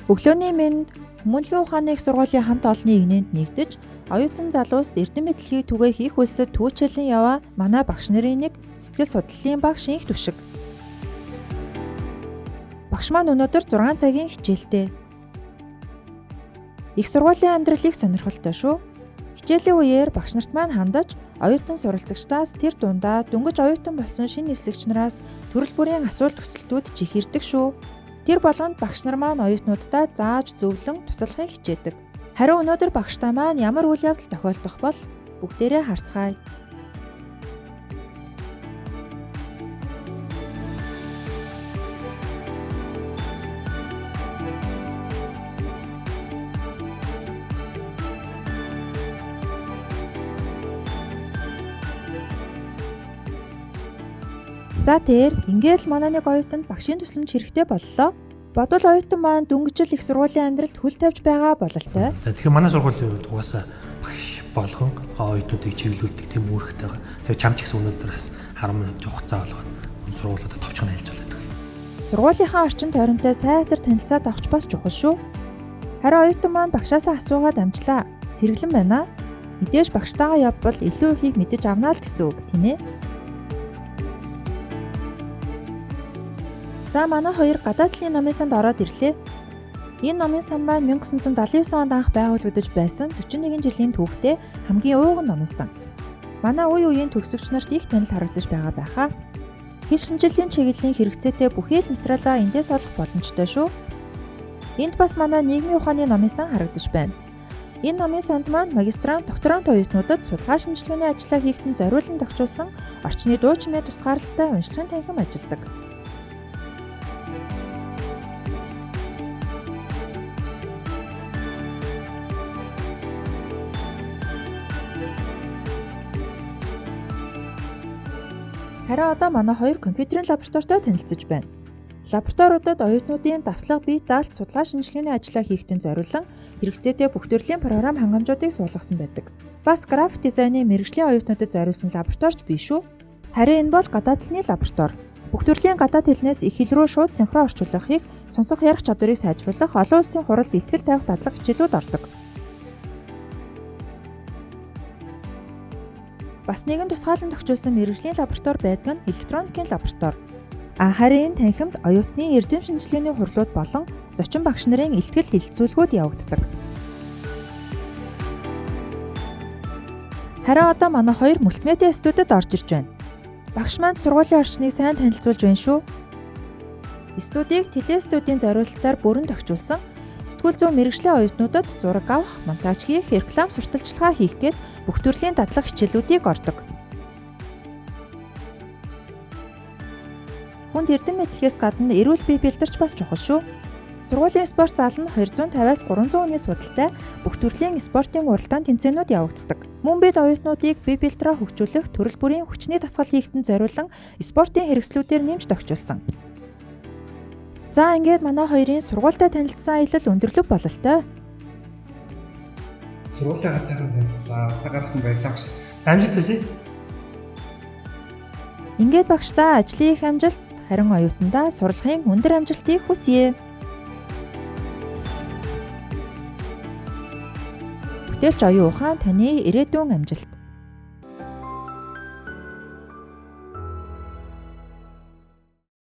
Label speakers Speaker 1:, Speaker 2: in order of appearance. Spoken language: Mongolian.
Speaker 1: Өглөөний мэнд Хүмүүнлэгийн ухааны их сургуулийн хамт олонний игнэнд нэгдэж оюутан залууст эрдэм мэдлэгийг түгээх их үлсэд түүчилэн яваа манай багш нарын нэг сэтгэл судлалын багш Инх Түшиг. Багш маань өнөөдөр 6 цагийн хичээлтэй. Их сургуулийн амьдрал их сонирхолтой шүү. Хичээлийн үеэр багш нарт маань хандаж оюутан суралцагчдаас тэр дундаа дөнгөж оюутан болсон шинэ нисгэгч нараас төрөл бүрийн асуулт төсөлтүүд чихэрдэг шүү. Тэр болгонд багш нар маань оюутнуудаа зааж зөвлөн туслахыг хичээдэг. Харин өнөөдөр багштай маань ямар үйл явдал тохиолдох бол бүгдээрээ харцгаая. За тэр ингээд л манай нэг оюутанд багшийн тусламж хэрэгтэй боллоо. Бодвол оюутан маань дөнгөжл их сургуулийн амьдралд хөл тавьж байгаа бололтой.
Speaker 2: За тэгэхээр манай сургуулийн хувьд угаасаа багш болгон оюутнуудыг чиглүүлдэг тийм үүрэгтэй байгаа. Тэгэхээр чам ч гэсэн өнөөдөр бас 10 минут хугацаа болгоод сургуулиудад товчхон хэлцүүлээд байгаа.
Speaker 1: Сургуулийнхаа орчин тойронтой сайтар танилцаад авч бас чухал шүү. Харин оюутан маань багшаасаа асуугаад амжлаа. Сэргэлэн байна. Мэдээж багштайгаа явбал илүү ихийг мэдэж авнаа л гэсэн үг, тийм ээ? За манай хоёр гадаад талын номын санд ороод ирлээ. Энэ номын сан маань 1979 онд анх байгуулагдаж байсан 41 жилийн түүхтэй хамгийн ууган номын сан. Манай үе үеийн төгсөгч нарт их танил харагдаж байгаа байхаа. Хэл шинжилгээний чиглэлийн хэрэгцээтэй бүхий л материалаа эндээс олох боломжтой шүү. Энд бас манай нийгмийн ухааны номын сан харагдаж байна. Энэ номын санд маань магистрант, докторант оюутнуудад судалгаа шинжилгээний ажлаа хийхэд зориулан тохижуулсан орчны дуу чимээ тусгаарлалтай уншлагын танхим ажилладаг. Харин одоо манай хоёр компьютерийн лабораторитой танилцж байна. Лабораториудад оюутнуудын давтлага бие даалт судалгаа шинжилгээний ажлаа хийхэд зориулан хэрэгцээтэй бүх төрлийн програм хангамжуудыг суулгасан байдаг. Бас график дизайны мэргэжлийн оюутнуудад зориулсан лабораторич бий шүү. Харин энэ бол гадаад хэлний лаборатори. Бүх төрлийн гадаад хэлнээс их хэл рүү шууд синхрон орчуулгахыг, сонсох ярих чадварыг сайжруулах, олон улсын хуралд илтгэл тавих дадлага хичээлүүд ордог. Бас нэгэн тусгаалan тохижуулсан мэргэжлийн лаборатори байдаг нь электроникийн лаборатори. Харин энэ танхимд оюутны эрдэм шинжилгээний хурлууд болон зочин багш нарын илтгэл хэлэлцүүлгүүд явагддаг. Харин одоо манай хоёр мультимедиа студид орж ирж байна. Багш маань сургуулийн орчныг сайн танилцуулж байна шүү. Студийг телестудийн зориулалтаар бүрэн тохижуулсан сэтгүүл зүйн мэргэжлийн оюутнуудад зураг авах, монтаж хийх, реклам сурталчилгаа хийх гээд бүх төрлийн дадлага хичээлүүдийг ордог. Хүнд эрдэм мэдлэгээс гадна эрүүл бие бэлдэрч бас чухал шүү. Сургуулийн спорт зал нь 250-аас 300 хүний судалтай бүх төрлийн спортын уралдаан тэмцээнүүд явагддаг. Мөн бид оюутнуудыг бие бэлтрээ хөгжүүлэх, төрөл бүрийн хүчний дасгал хийхэд зориулан спортын хэрэгслүүдээр нэмж тохижуулсан. За ингээд манай хоёрын сургуультай танилцсан аялал өндөрлөг бололтой.
Speaker 3: Сургуулигаа сайхан танилцлаа. Цаг гаргасан баярлалаа багш.
Speaker 2: Амжилт хүсье.
Speaker 1: Ингээд багштай ажлын их амжилт, харин оюутандаа сурлагын өндөр амжилтыг хүсье. Бүтээлч оюун ухаан таны ирээдүйн амжилт.